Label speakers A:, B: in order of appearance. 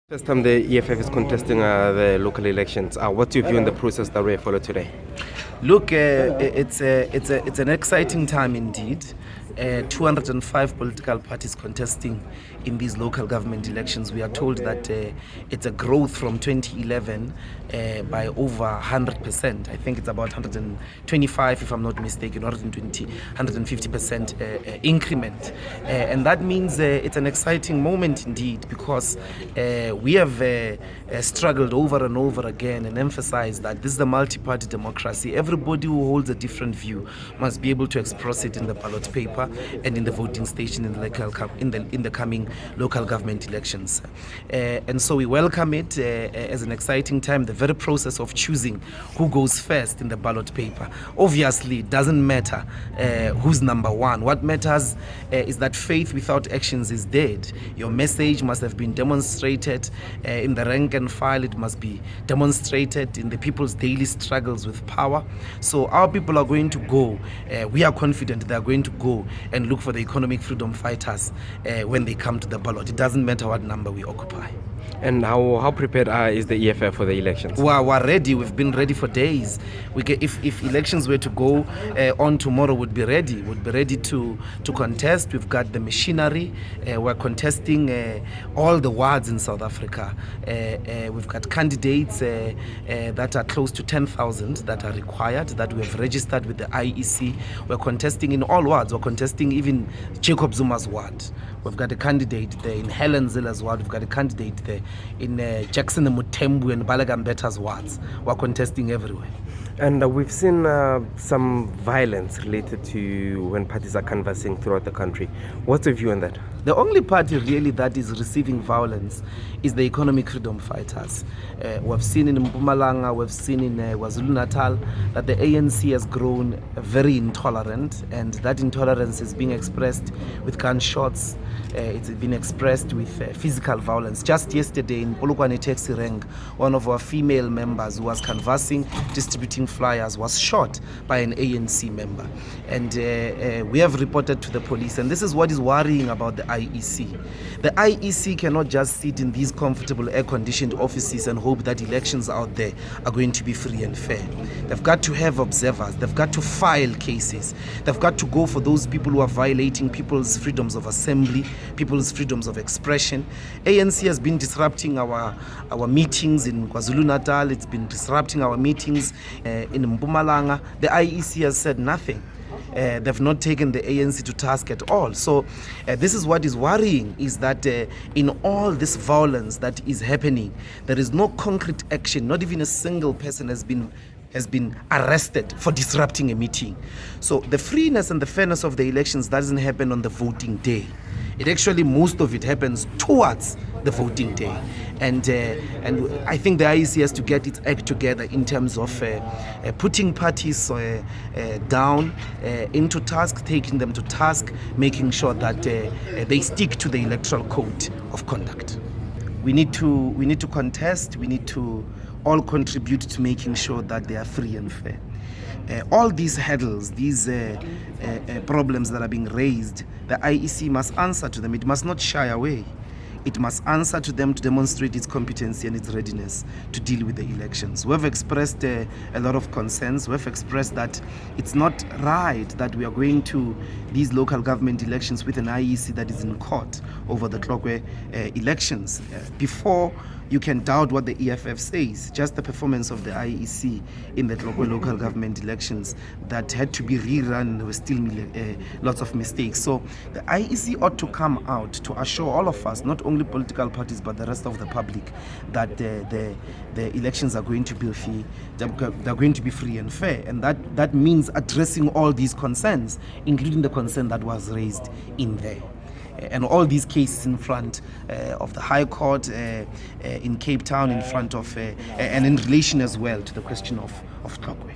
A: First time the EFF is contesting the local elections. What's your view on the process that we follow today?
B: Look, it's an exciting time indeed. 205 political parties contesting in these local government elections. We are told that it's a growth from 2011 by over 100%. I think it's about 125, if I'm not mistaken, 150% increment. And that means it's an exciting moment indeed, because we have struggled over and over again and emphasized that this is a multi-party democracy. Everybody who holds a different view must be able to express it in the ballot paper and in the voting station in the coming local government elections. And so we welcome it as an exciting time. The very process of choosing who goes first in the ballot paper, obviously it doesn't matter who's number one. What matters is that faith without actions is dead. Your message must have been demonstrated in the rank and file. It must be demonstrated in the people's daily struggles with power. So our people are going to go, we are confident they are going to go and look for the economic freedom fighters when they come to the ballot. It doesn't matter what number we occupy.
A: And how prepared is the EFF for the elections?
B: We're ready. We've been ready for days. If elections were to go on tomorrow, we'd be ready. We'd be ready to contest. We've got the machinery. We're contesting all the wards in South Africa. We've got candidates that are close to 10,000 that are required, that we have registered with the IEC. We're contesting in all wards. We're contesting even Jacob Zuma's ward. We've got a candidate there in Helen Zilla's ward. We've got a candidate there in Jackson and Mutembu and Balagambeta's wards. We're contesting everywhere.
A: And we've seen some violence related to when parties are canvassing throughout the country. What's your view on that?
B: The only party really that is receiving violence is the economic freedom fighters. We've seen in Mpumalanga, we've seen in KwaZulu-Natal that the ANC has grown very intolerant, and that intolerance is being expressed with gunshots. It's been expressed with physical violence. Just yesterday in Polokwane Taxi Rank, one of our female members who was canvassing, distributing flyers, was shot by an ANC member. And we have reported to the police, and this is what is worrying about the IEC. The IEC cannot just sit in these comfortable air-conditioned offices and hope that elections out there are going to be free and fair. They've got to have observers. They've got to file cases. They've got to go for those people who are violating people's freedoms of assembly, people's freedoms of expression. ANC has been disrupting our meetings in KwaZulu-Natal. It's been disrupting our meetings in Mpumalanga. The IEC has said nothing. They've not taken the ANC to task at all. So this is what is worrying, is that in all this violence that is happening, there is no concrete action. Not even a single person has been arrested for disrupting a meeting. So the freeness and the fairness of the elections doesn't happen on the voting day. It actually, most of it happens towards the voting day. And I think the IEC has to get its act together in terms of putting parties down into task, taking them to task, making sure that they stick to the electoral code of conduct. We need to contest. We need to all contribute to making sure that they are free and fair. All these hurdles, these problems that are being raised, the IEC must answer to them. It must not shy away. It must answer to them to demonstrate its competency and its readiness to deal with the elections. We've expressed a lot of concerns. We've expressed that it's not right that we are going to these local government elections with an IEC that is in court over the Tlokwe elections. Before you can doubt what the EFF says, just the performance of the IEC in the local government elections that had to be rerun. There were still lots of mistakes. So the IEC ought to come out to assure all of us, not only political parties but the rest of the public, that the elections are going to be free, they're going to be free and fair. And that means addressing all these concerns, including the concern that was raised in there. And all these cases in front of the High Court in Cape Town, in front of and in relation as well to the question of Tlokwe.